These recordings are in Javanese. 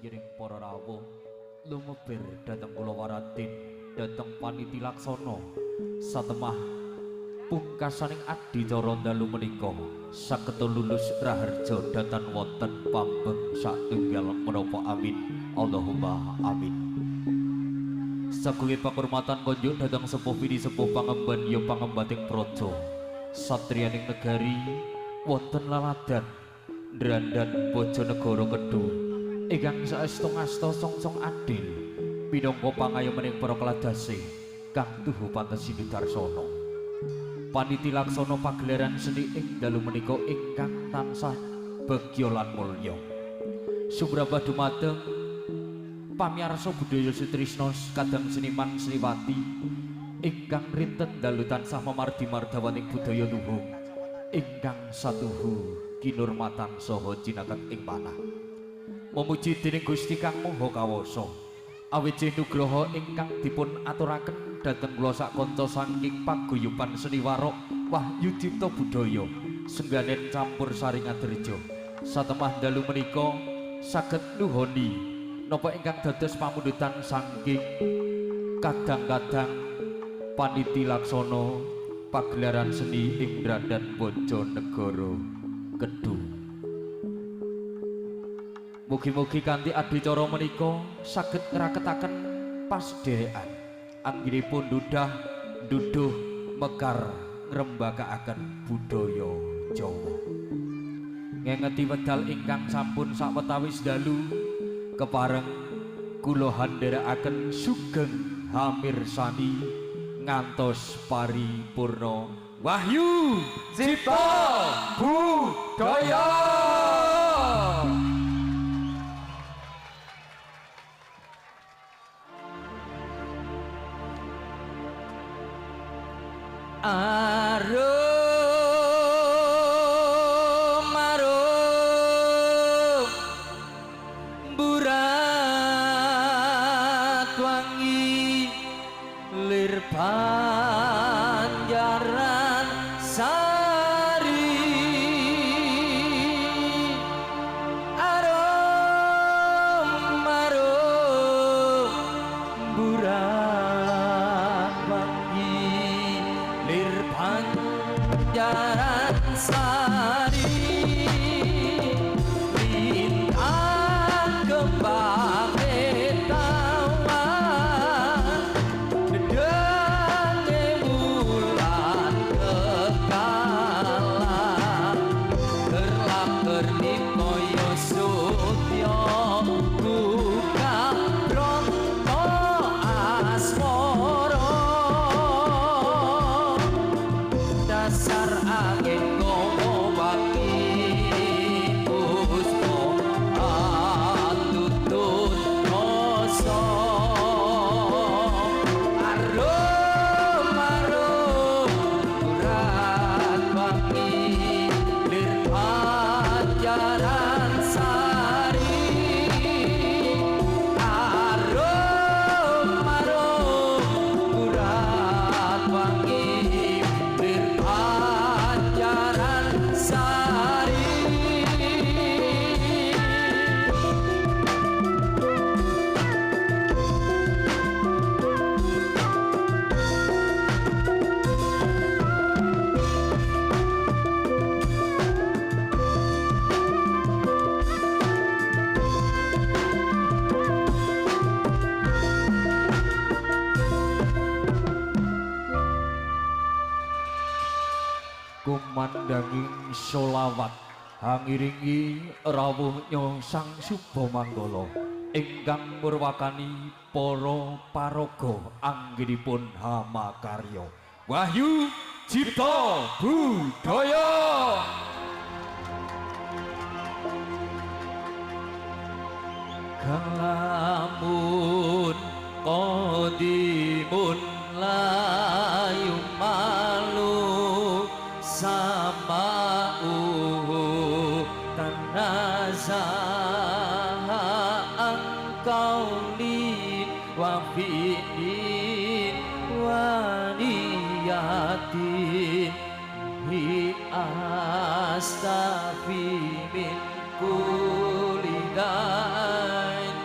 sagiring para rawuh lumebir dhateng kula waratin dhateng paniti laksana satemah pungkasaning adicara dalu menika saged lulus raharja dhateng wonten pambeng satunggal menapa amin Allahumma amin. Sakuwi panghormatan konjuk dhateng sepuh pidi sepuh pangemban ya pangembating praja satriyaning negari wonten laladan Drandan Bojonegoro Kedhu ingkang saestu ngasta songsong adil pinangka pangayomaning para keladase kang tuhu pantes Sinudarsana. Paniti laksana pagelaran seni ing dalu menika ingkang tansah bagya lan mulya. Sumrambah dumateng pamirsa budaya Sutrisna kadang seniman Sriwati ingkang rinten dalu tansah mamardi mardawaning budaya luhung ingkang satuhu kinurmatan saha jinaket ing panah. Memuji dening Gusti Kang Maha Kawasa awiji nugraha ingkang dipun aturaken dhateng kula sak kanca saking paguyuban seni warok Wahyu Cipta Budaya sengganen campur sari ngadirja satemah dalu menika saged nuhoni napa ingkang dados pamundutan saking kadang-kadang paniti laksana pagelaran seni ing Drandan Bojonegoro Kedhu. Mugi-mugi kanthi adicara menika saged ngraketaken pasdherekan anggenipun duduh mekar ngrembakakaken budaya Jawa. Ngengeti wedal ingkang sampun sawetawis dalu kepareng kula handherekaken sugeng hamirsani ngantos paripurna Wahyu Cipta Budaya. Arum arum burat wangi lir Banjaran Sari arum arum burat wangi lir Banjaran Sari lintang kembang betawan dedange bulan kekalan gerlap gernip koyo sutya buka bronto asmara dasar angin komo baki puspo atutut rasa arum arum burat wangi lir Banjaran Sari arum arum burat wangi lir Banjaran Sari. Kumandanging solawat hangiringi rawuhnya Sang Subha Manggala ingkang murwakani para paraga anggenipun hamakarya Wahyu Cipta Budaya. Kalamun qadimun layu malu sama'uhu tanazaha angkaulin wa fi'in wa niyatin hi astafi min kulli dain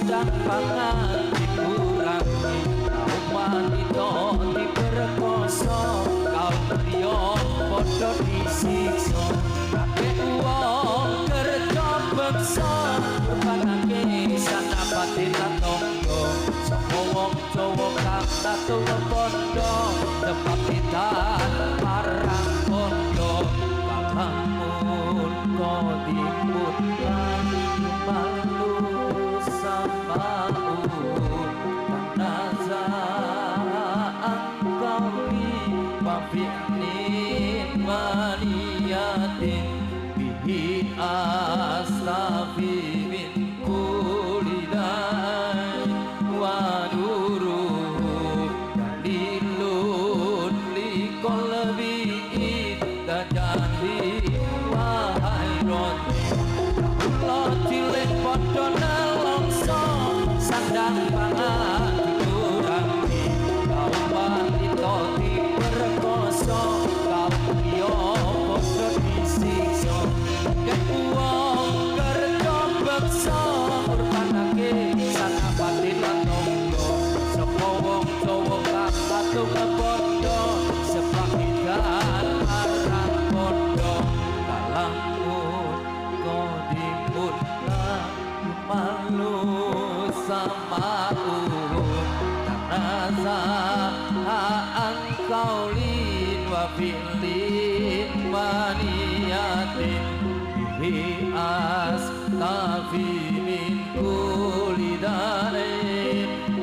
sandang pangan dikurangi kaum wanita diperkosa kaum pria padha disiksa kabeh wong kerja beksa kurbanake sanapati lan tangga sapa wong Jawa kang tatu padha tepat pitan marang padha kalamun kodipun lan malu samau naza angkawi mafi'nin maniyatin bihi aslafi min kulidai wa nuru dalilun liqalbi tajali wahai roti kula cilik padha nelongso sandang pangan dikurangi kaum wanita diperkosa kaum pria padha disiksa nek wong kerja beksa kurbanake sanapati lan tangga sapa wong Jawa kang patung padha sepahidan marang padha kalamun kodipun malu samau tanaza angkaulin wa fi'lin maniyatin bihi astafi min kulidain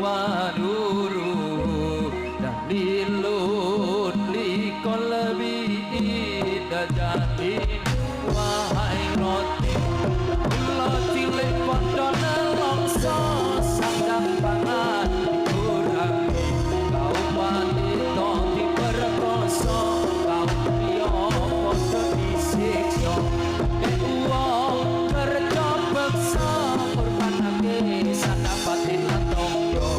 wa nuru dalilun liqalbi dajatin wahai roti kula cilik padha nelongso sandang pangan dikurangi kaum wanita diperkosa kaum pria padha disiksa nek wong kerja beksa kurbanake sanapati lan tangga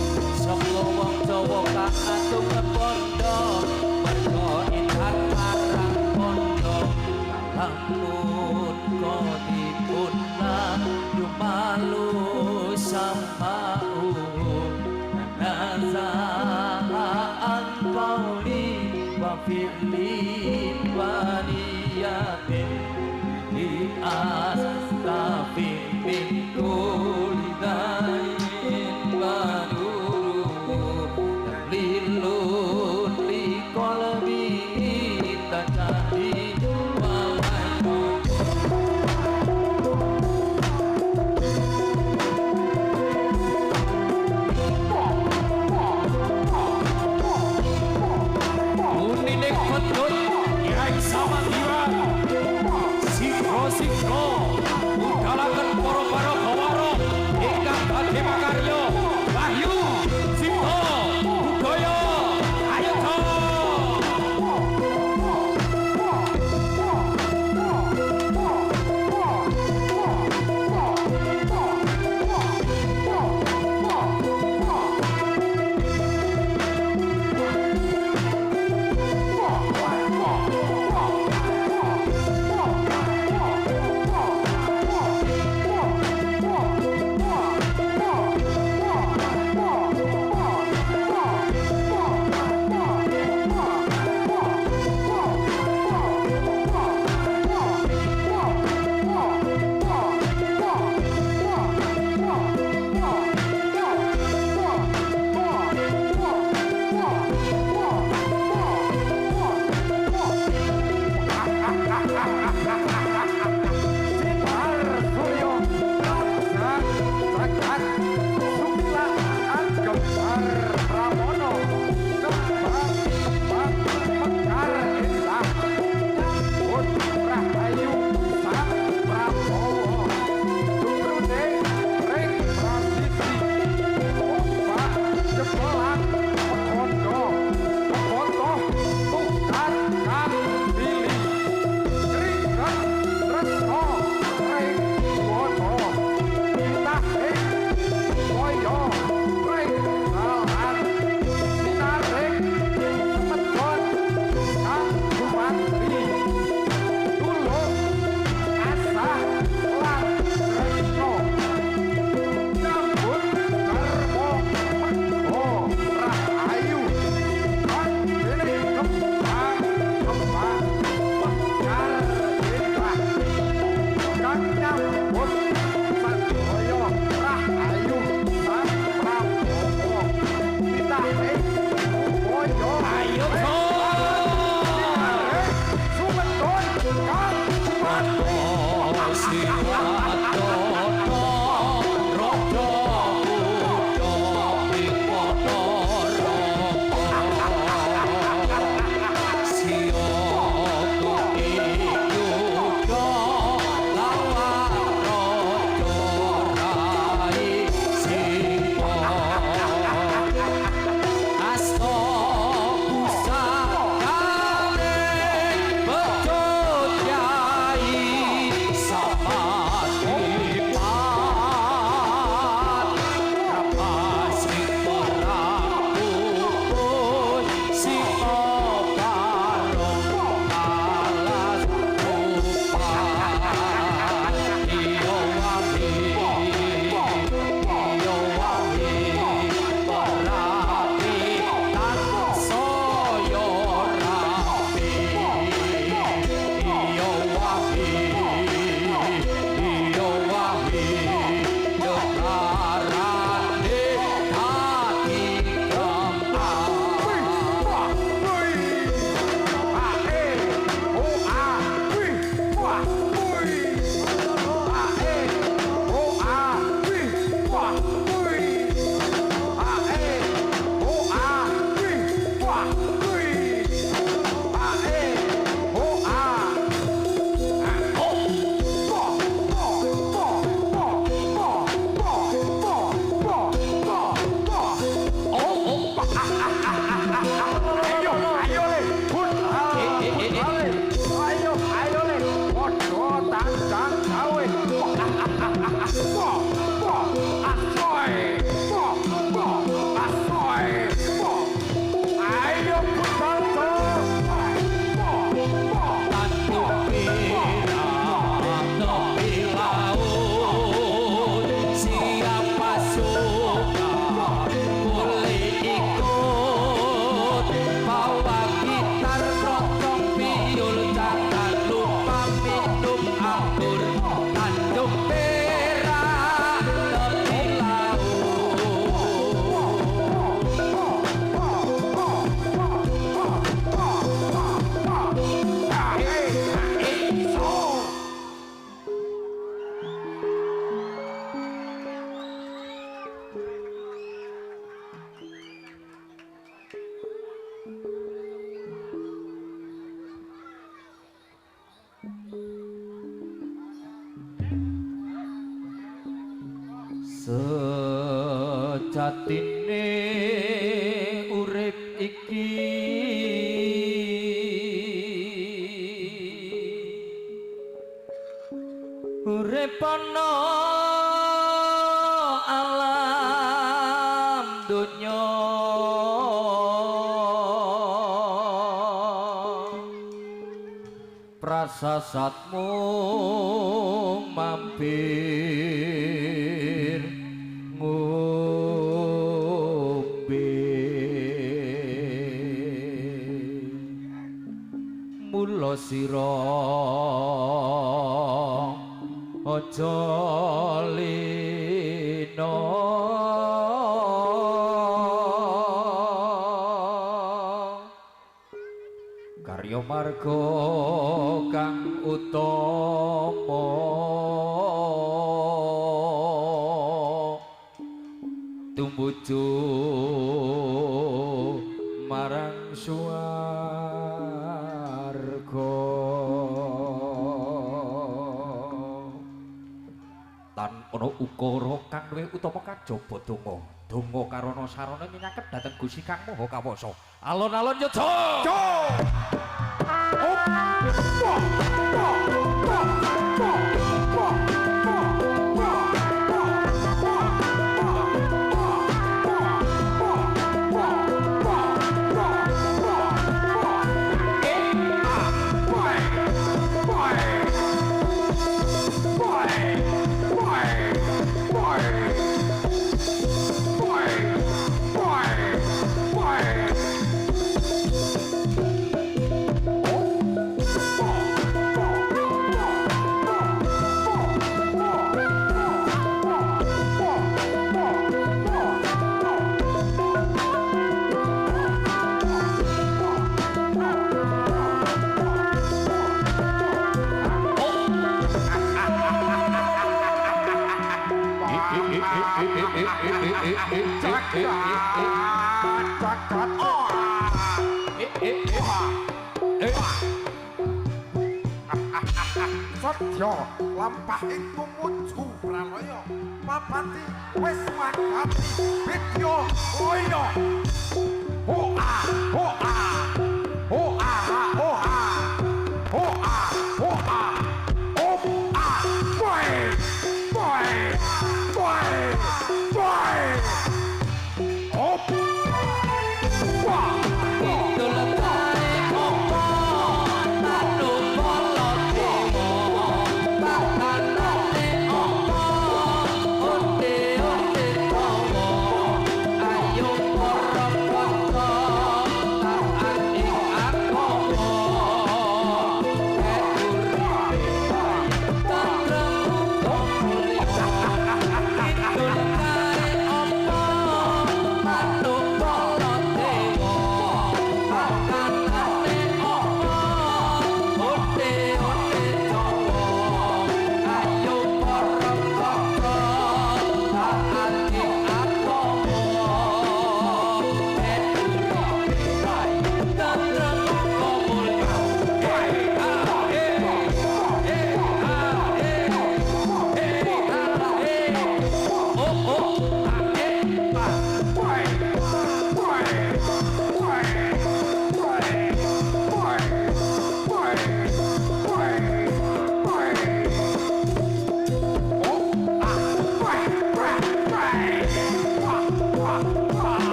sapa wong Jawa kang atung padha mergo ingat marang padha kalamun kodipun yumalu samau nazaan pauli wa fi'lin wa niyatin di astafi min kulidain wa nuru dalilun liqalbi tajadi Sikro udalaken para kawaro sejatine urip iki urip ana alam donya prasasatmu mampir ngombe mula sira aja lina karya marga kang utama tumuju marang swarga lan ana ukara kang luwih utama kajaba donga karana sarana nyinaket dhateng Gusti Kang Maha Kawasa alon-alon yudha Sadya lampah iku muju pralaya mapati wis magati Bidya Oya hoa hoa hoa hoa hoa hoa opa boy boy boy boy op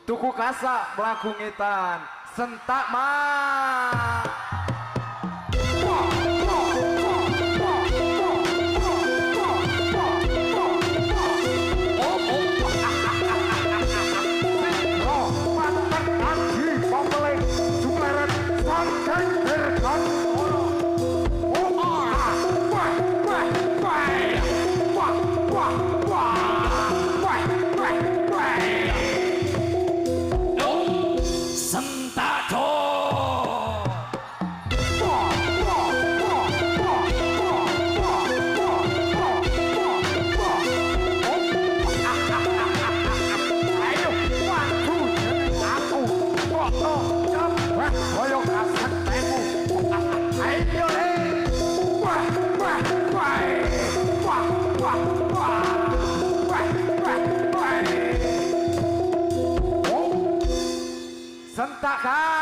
Tuku kasak mlaku ngetan sentak mah sentak kan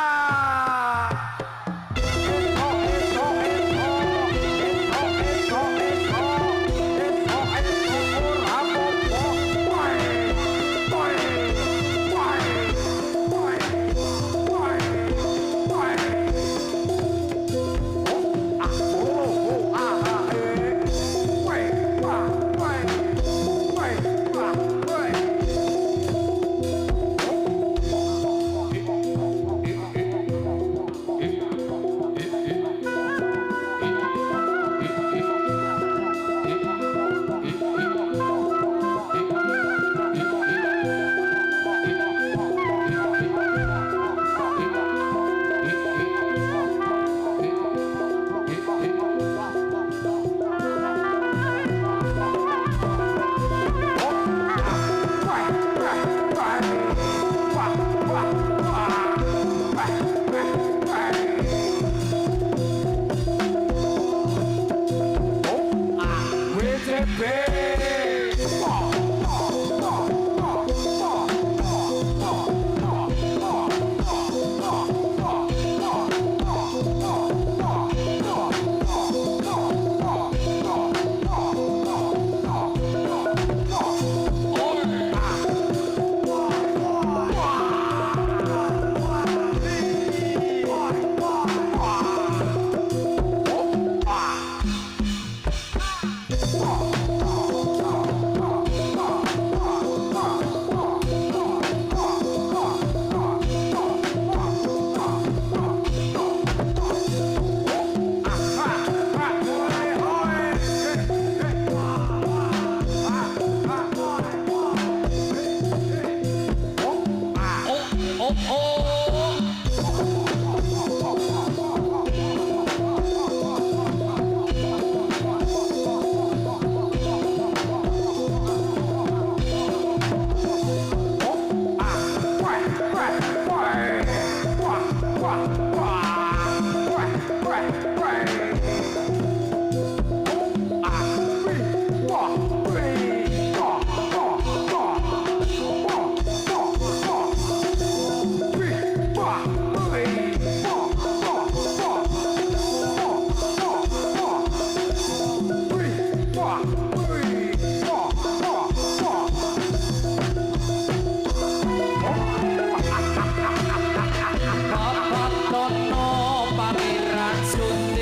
Bapak Tono Pangeran Sun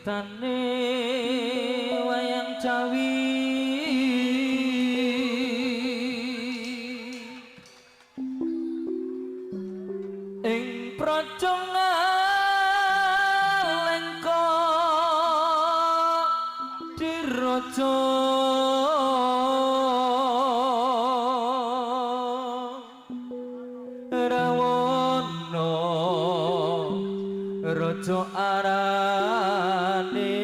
Critane wayang Jawi ing praja Ngalengka diraja Rawana raja arane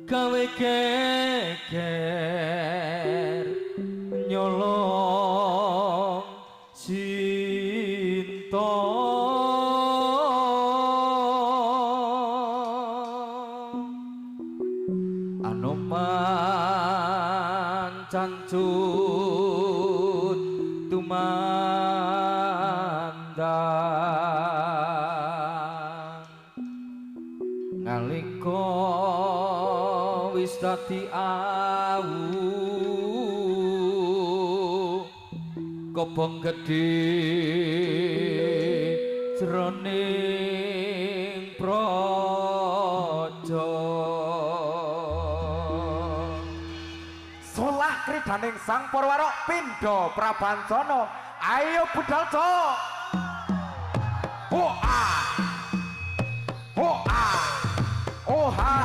gawe geger nyolong Sinta Anoman cancut tumandang nalika wis dadi awu kobong gedhe jroning praja solah kridaning sang Parwarok pindha prabancana ayo budal cok hoa hoa oha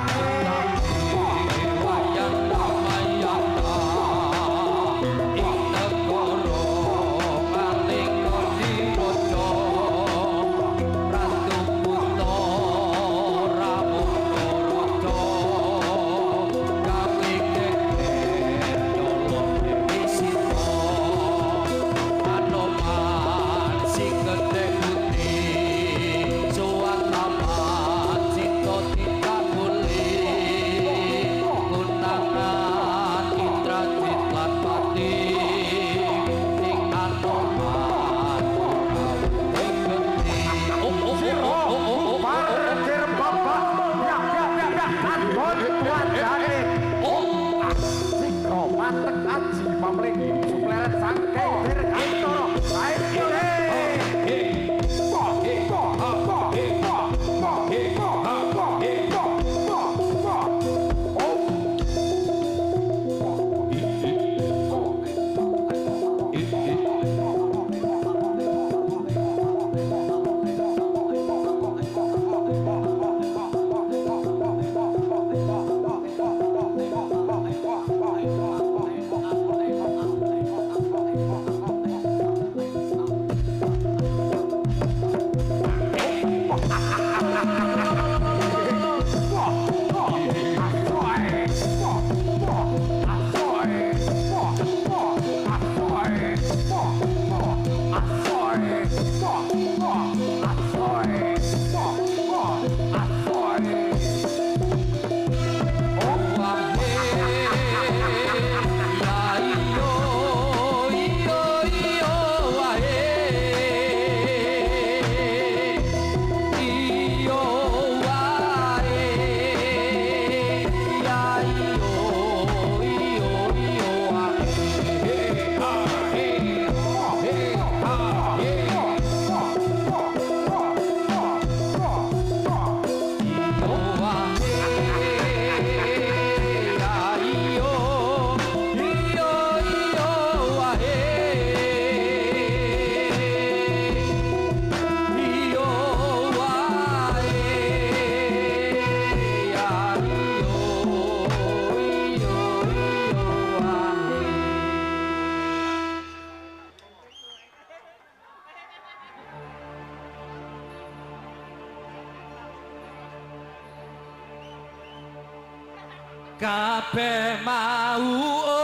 kabeh mau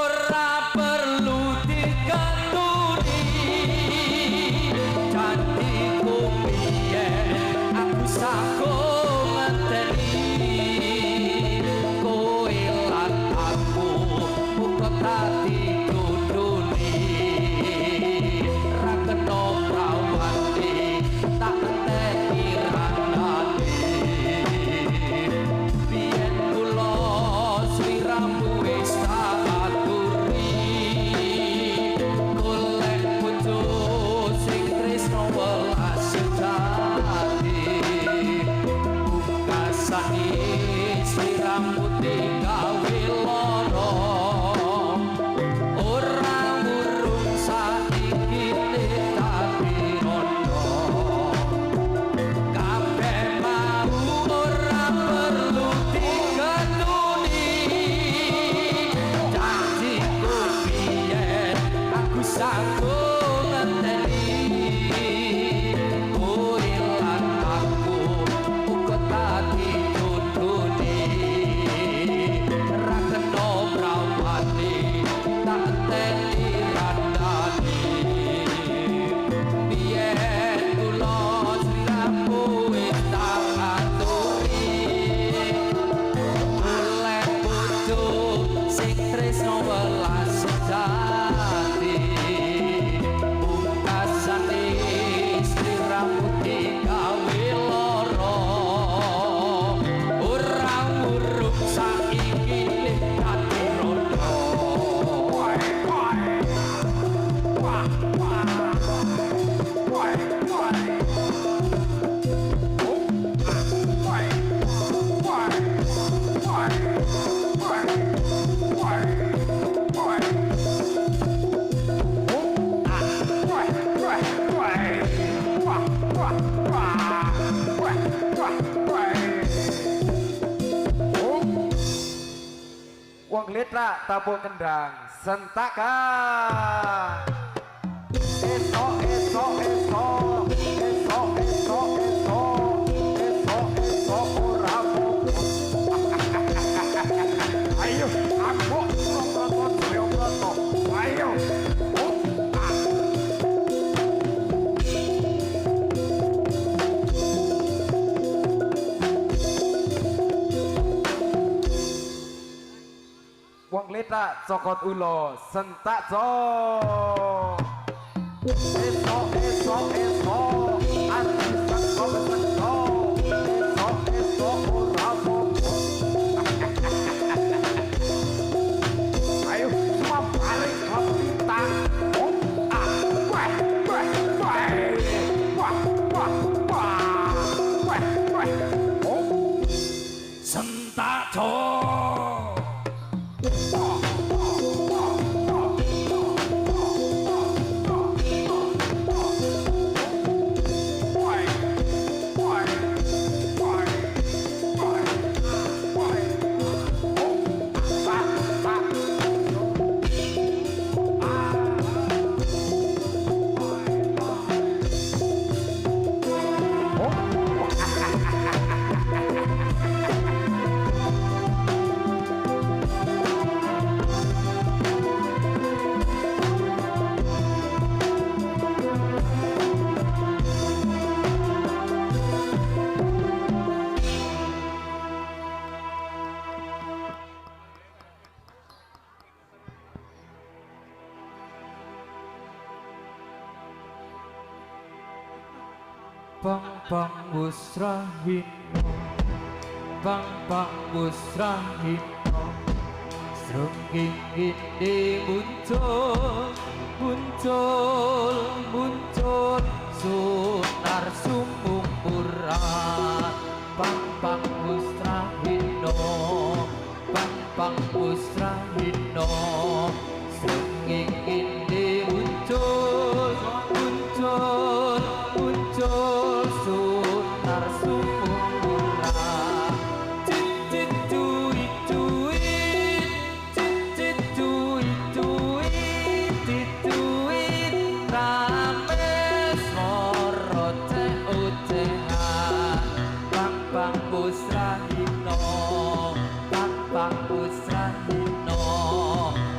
ora perlu dikanduni janjiku biyen aku sago ngenteni kowe lan aku muga dadi duduni ra kena prawati tak enteni ranane biyen kula sliramu wis tak Wong Litra tabung kendang sentakan. Esok esok esok esok esok esok esok esok ora apa. Ayo aku protot yo protot. Ayo. Wong Litra cokot ulo sentak jo. Esok esok esok ati seko seko esok esok ora apa. Ayo semua balik ke kita. sentak jo. Bang bang musrahino, bang bang musrahino, srengking ini muncul, muncul, muncul, sunar sumung murah. Bang bang musrahino, bang bang musrahino, srengking ini muncul, muncul, muncul, sunar sumung murah. Cicit duit duit, cicit duit duit, duit rame soro ocehan. Bang bang musrahino, bang bang musrahino,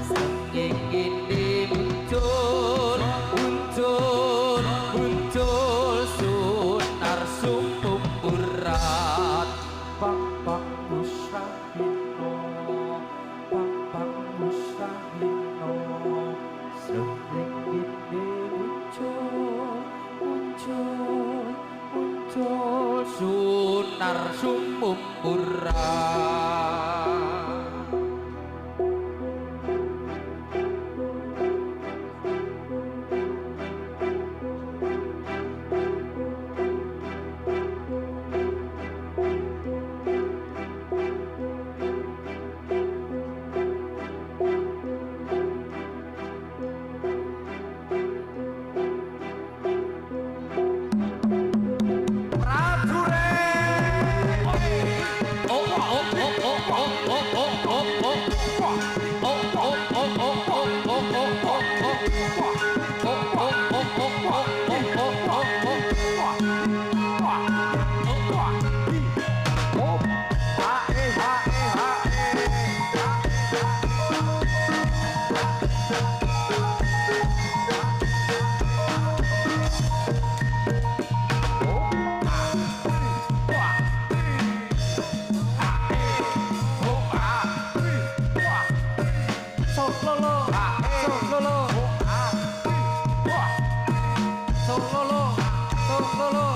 sengking ini muncul, muncul, muncul, sunar sumung berat. Bang bang musrahino, bang bang musrahino, sengking ini muncul, muncul, muncul, sunar sumung berat. Lampu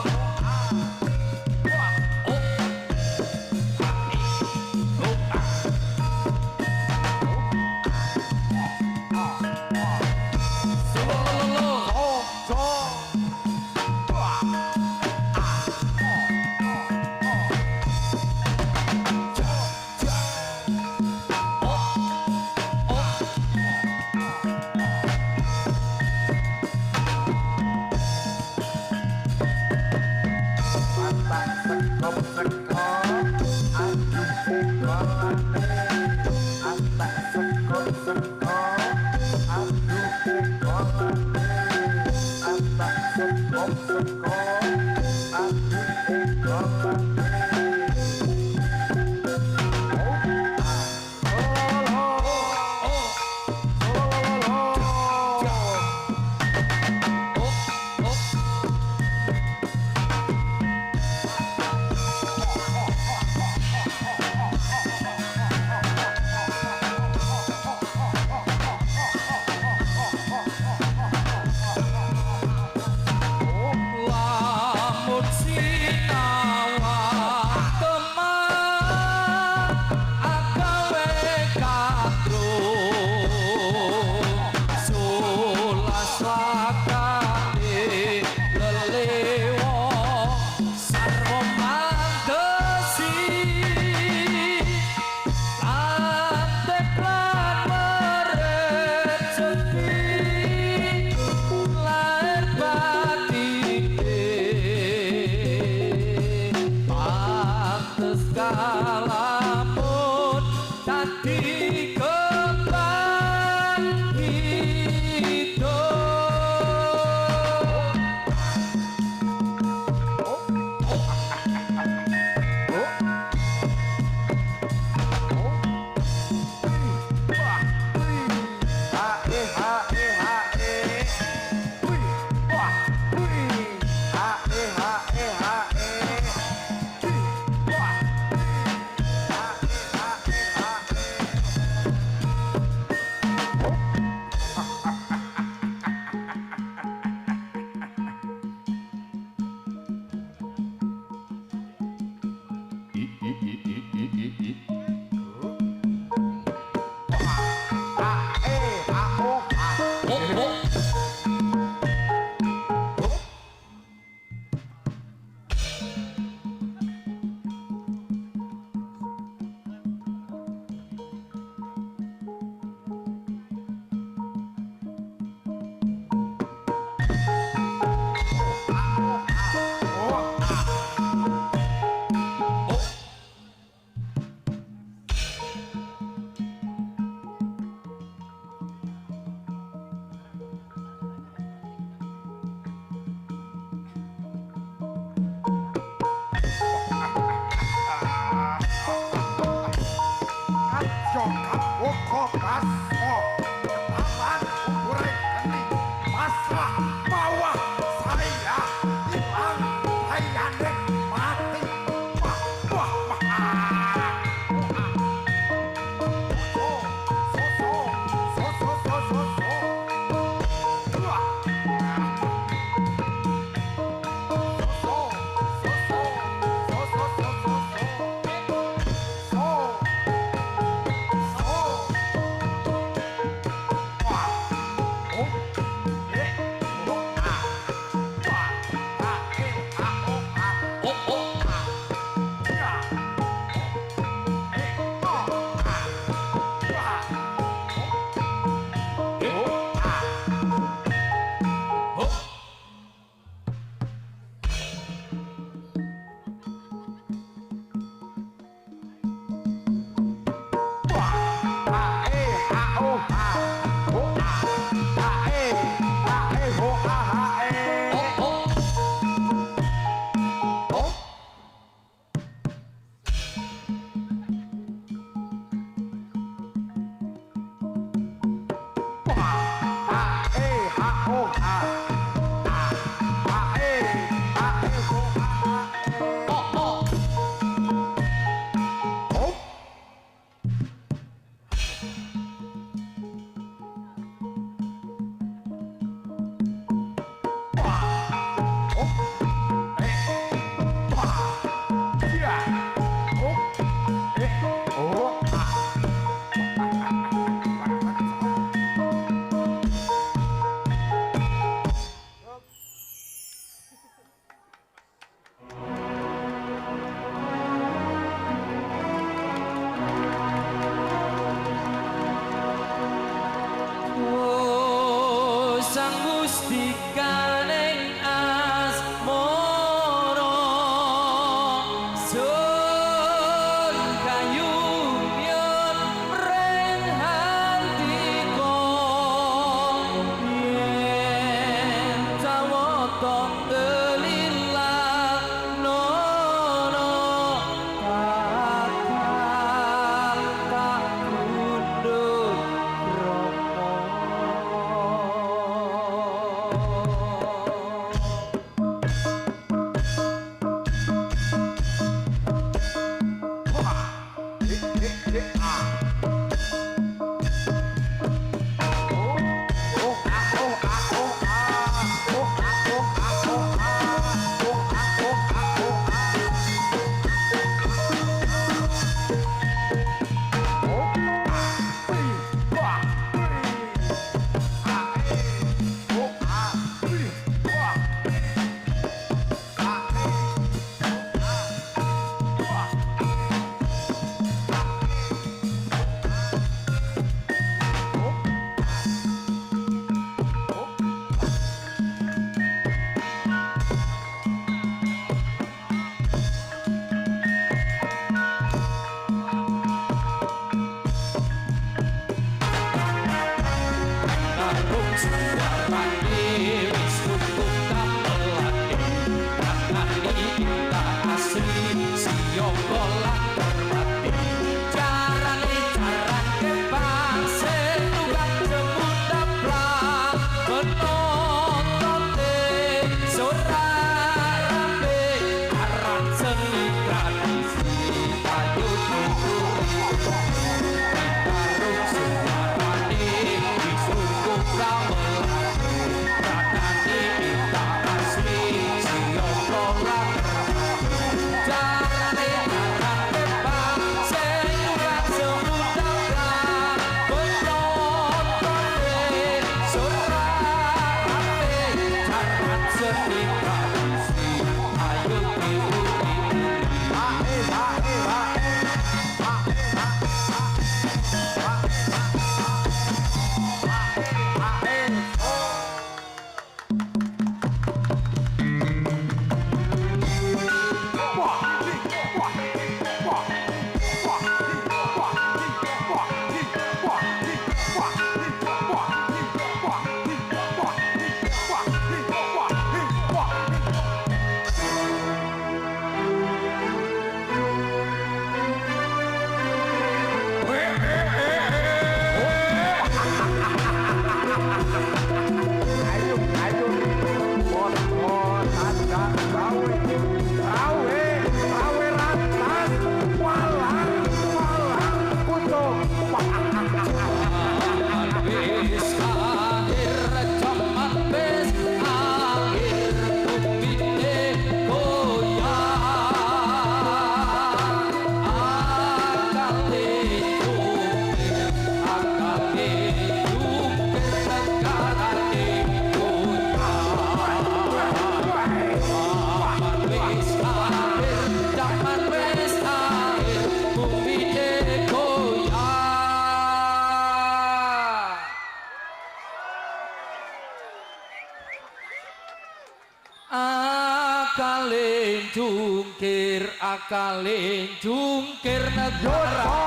akalin jungkir negara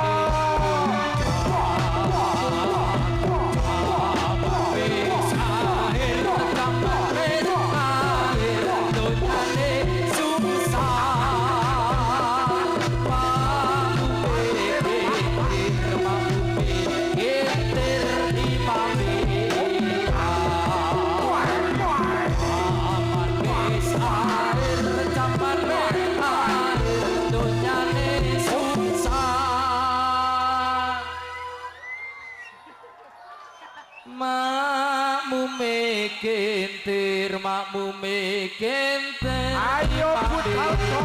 makmume kentir ayo putar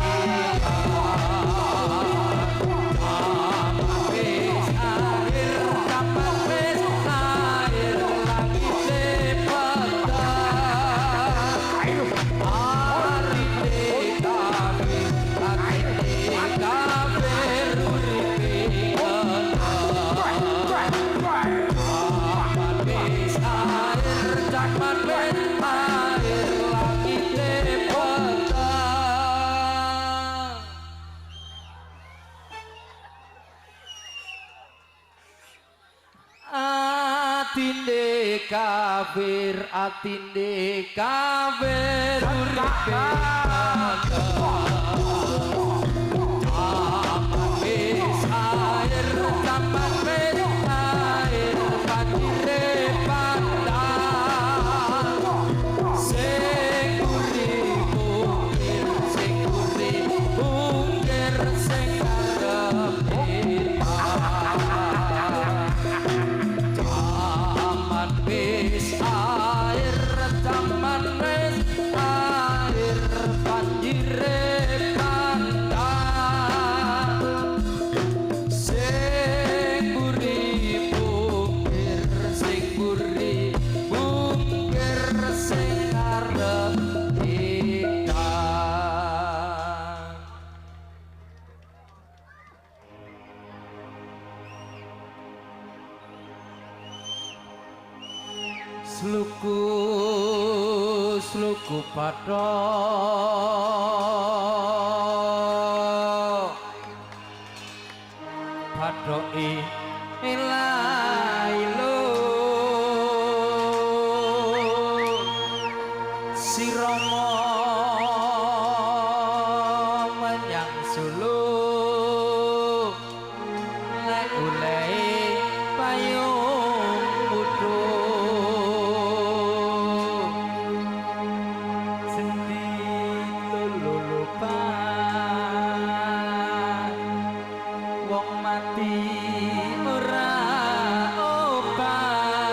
atinde kafir uripe wis air zaman wis air banjire pandang sing bungkir sing karepe wis air zaman wis air banjire pandang sing buri bungkir sing arep ikan sluku padhoki ilailo si Rama menyang Solo lek olehe payung wong mati ora obah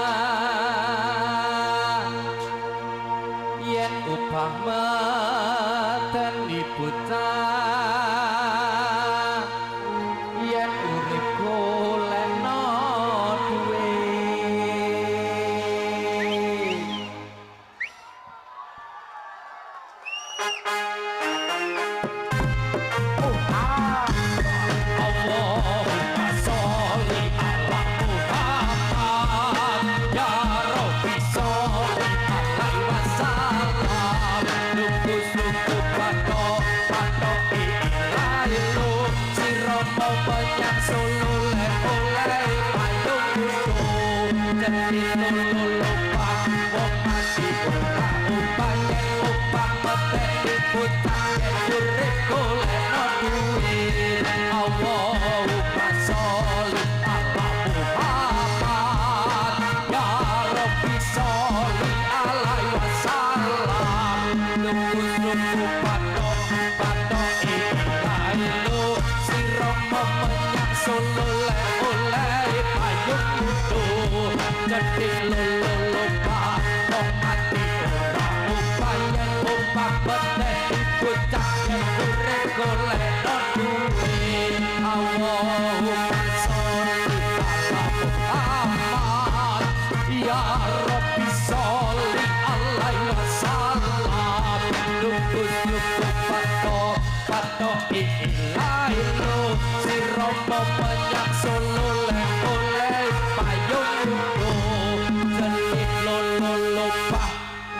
yen upah mateni bocah yen urip golekno duit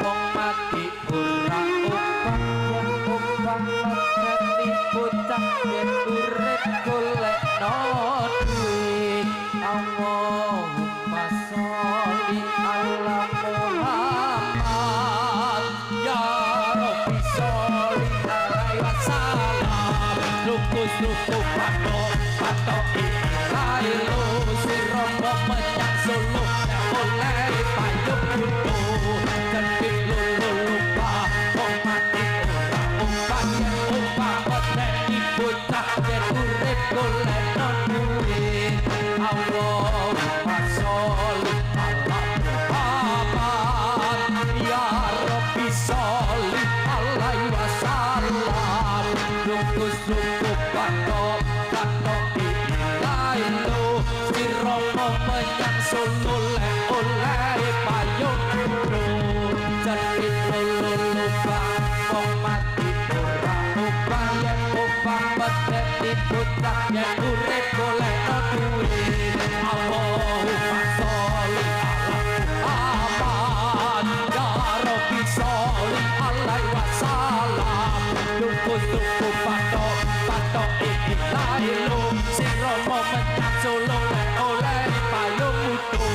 wong mati ora upah wassalam lukus lukus patok ilailo sirama menyang solo oleh payung kudu jepit lulu lupa wong mati ora umpan yen umpan poteni bocah yen urip golek duit Allahumma sholli ala Muhammad ya Rabbi sholli alaihi wasallam lukus lukus patok ilailo sirama menyang solo oleh payung kudu jepit lulu lupa wong mati ora umpan yen umpan poteni bocah yen urip golek duit Allahumma sholli ala Muhammad ya Rabbi sholli alaihi wasallam lukus lukus patok ilailo sirama menyang solo oleh payung utuh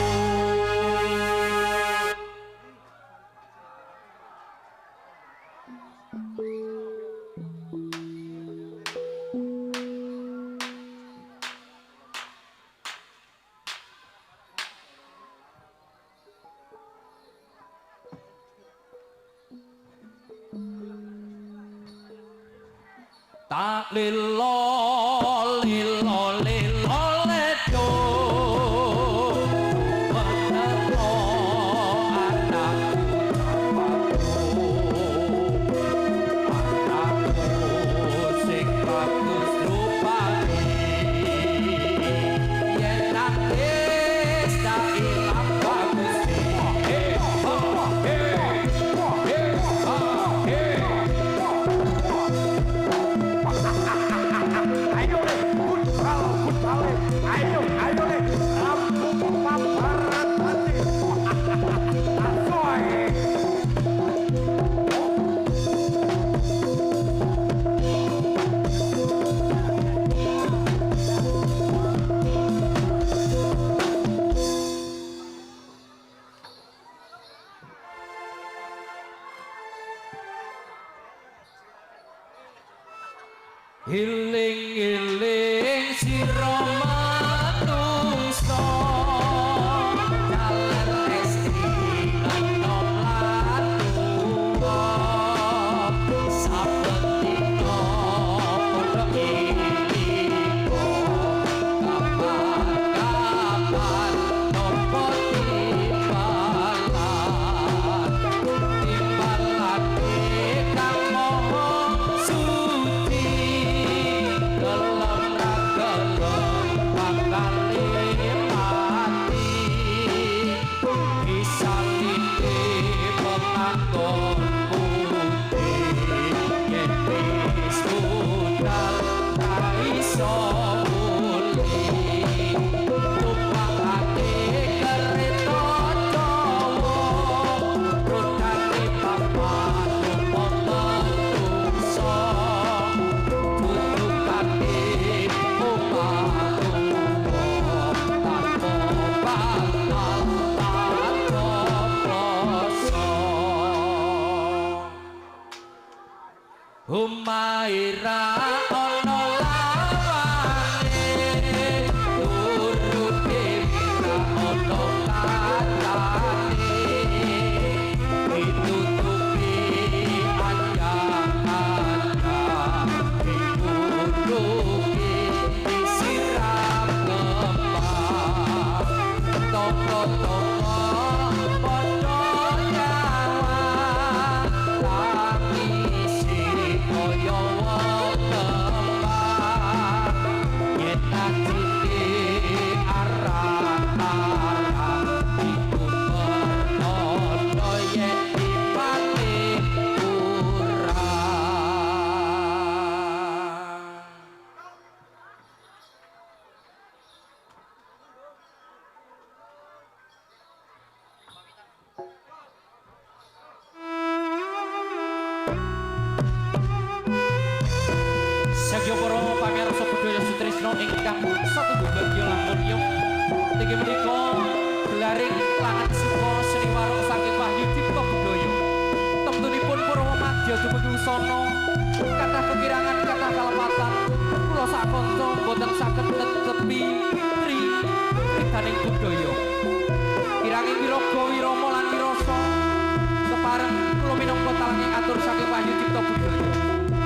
tak lilo lilo lilo ledo menelo anakku sing bagus rupane yen nangis tak ilang bagus Ayo deh, futsal, ayo deh, kampung paparan hati, asoy. Iling-iling sira manungsa jaler estri enom lan tuwa saben dina padha ilingo kapan-kapan nopo timbalake kang moho suci gelem ra gelem bakal mati bisa titip penganggon putih yen wis budal ra iso mulih tumpakake kereta Jawa rodane papan motor tungso tutukake Humaira ono lawane turuti mira ono katane ditutupi anjang-anjang dikuduki disiram kembang toko-toko padha nyawa tangisi kaya wong tembang yen tak cilik arah-arah iku pernono yen dipati kurang Sagyoporo pamirsa sedaya sutrisno ingkang satunggal lampun yung niki menika gelaring langan suka seni warok saking Wahyu Cipta Budaya temtunipun Purwomadya dumugi usana kathah sakonco boten saged netepi ridaning budaya. Kiranging Wiraga Wirama lan Wirasa kepareng kula minangka talanging atur saking Wahyu Cipta Budaya.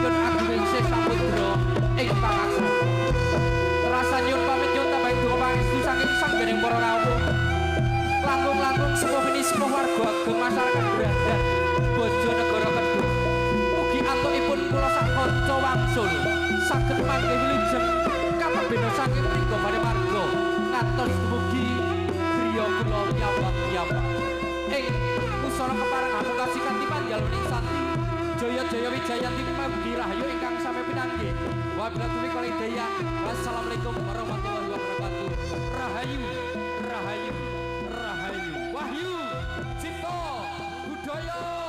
Yun agunging Samudra ingkang asra. Terasa nyuwun pamit nyuwun tambahi donga pangestu saking sanggening para rawuh. Langkung-langkung sepuh warga ageng masyarakat Brandan Bojonegoro Kedung. Mugi antukipun kula sak kanca wangsul saged manggih wilujeng kapebena saking mriku bare marga ngantos dumugi griya kula piyambak-piyambak. Ing pusana kepareng aplikasi kanthi panjal mening santi Jaya-jaya Wijayanti Mabdi Rahayu ingkang sami pinanggih. Wabillahi taufiq wal hidayah. Wassalamualaikum warahmatullahi wabarakatuh. Rahayu, rahayu, rahayu. Wahyu Cipta Budaya.